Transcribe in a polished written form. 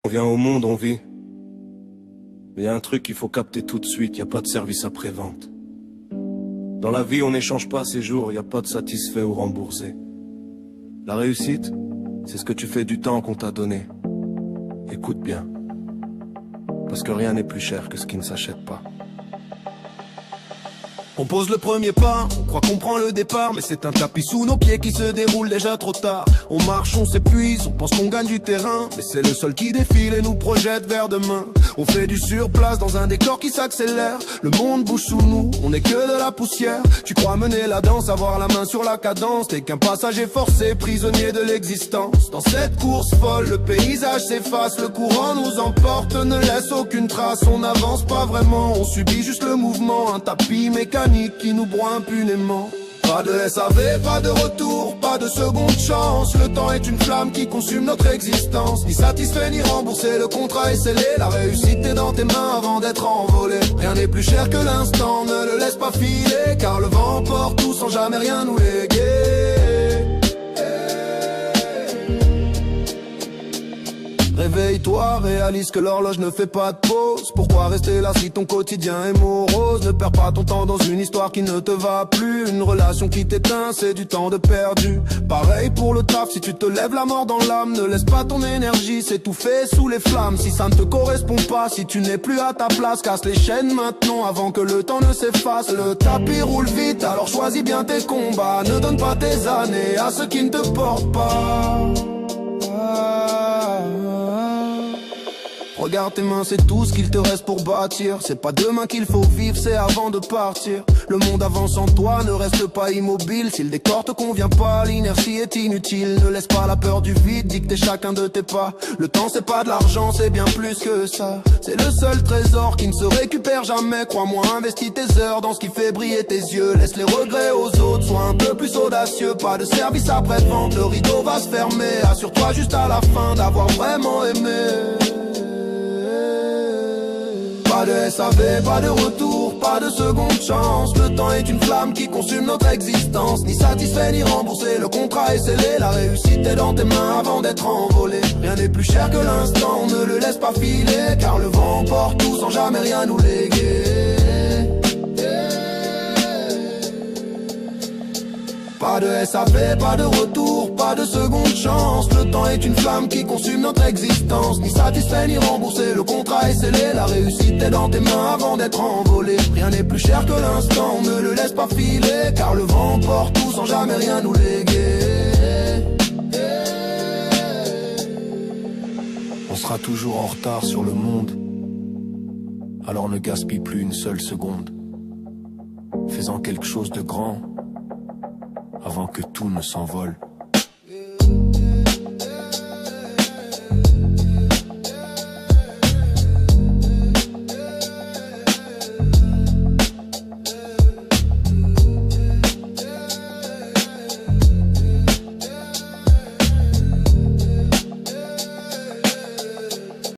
On vient au monde, on vit. Mais y a un truc qu'il faut capter tout de suite, y a pas de service après-vente. Dans la vie, on n'échange pas ses jours, y a pas de satisfait ou remboursé. La réussite, c'est ce que tu fais du temps qu'on t'a donné. Écoute bien. Parce que rien n'est plus cher que ce qui ne s'achète pas. On pose le premier pas, on croit qu'on prend le départ, mais c'est un tapis sous nos pieds qui se déroule déjà trop tard. On marche, on s'épuise, on pense qu'on gagne du terrain, mais c'est le sol qui défile et nous projette vers demain. On fait du surplace dans un décor qui s'accélère, le monde bouge sous nous, on n'est que de la poussière. Tu crois mener la danse, avoir la main sur la cadence, t'es qu'un passager forcé, prisonnier de l'existence. Dans cette course folle, le paysage s'efface, le courant nous emporte, ne laisse aucune trace. On n'avance pas vraiment, on subit juste le mouvement, un tapis mécanique qui nous broie impunément. Pas de SAV, pas de retour, pas de seconde chance. Le temps est une flamme qui consume notre existence. Ni satisfait ni remboursé, le contrat est scellé. La réussite est dans tes mains avant d'être envolé. Rien n'est plus cher que l'instant, ne le laisse pas filer, car le vent emporte tout sans jamais rien nous léguer. Réveille-toi, réalise que l'horloge ne fait pas de pause. Pourquoi rester là si ton quotidien est morose? Ne perds pas ton temps dans une histoire qui ne te va plus. Une relation qui t'éteint, c'est du temps de perdu. Pareil pour le taf, si tu te lèves la mort dans l'âme, ne laisse pas ton énergie s'étouffer sous les flammes. Si ça ne te correspond pas, si tu n'es plus à ta place, casse les chaînes maintenant avant que le temps ne s'efface. Le tapis roule vite, alors choisis bien tes combats. Ne donne pas tes années à ceux qui ne te portent pas. Regarde tes mains, c'est tout ce qu'il te reste pour bâtir. C'est pas demain qu'il faut vivre, c'est avant de partir. Le monde avance en toi, ne reste pas immobile. Si le décor te convient pas, l'inertie est inutile. Ne laisse pas la peur du vide dicter chacun de tes pas. Le temps c'est pas de l'argent, c'est bien plus que ça. C'est le seul trésor qui ne se récupère jamais. Crois-moi, investis tes heures dans ce qui fait briller tes yeux. Laisse les regrets aux autres, sois un peu plus audacieux. Pas de service après-vente, le rideau va se fermer. Assure-toi juste à la fin d'avoir vraiment aimé. Pas de SAV, pas de retour, pas de seconde chance. Le temps est une flamme qui consume notre existence. Ni satisfait ni remboursé, le contrat est scellé. La réussite est dans tes mains avant d'être envolé. Rien n'est plus cher que l'instant, ne le laisse pas filer, car le vent emporte tout sans jamais rien nous léguer. Pas de SAV, pas de retour, pas de seconde chance. Le temps est une flamme qui consume notre existence. Ni satisfait ni remboursé, le contrat est scellé. La réussite est dans tes mains avant d'être envolé. Rien n'est plus cher que l'instant, ne le laisse pas filer, car le vent emporte tout sans jamais rien nous léguer. On sera toujours en retard sur le monde. Alors ne gaspille plus une seule seconde. Fais-en quelque chose de grand avant que tout ne s'envole.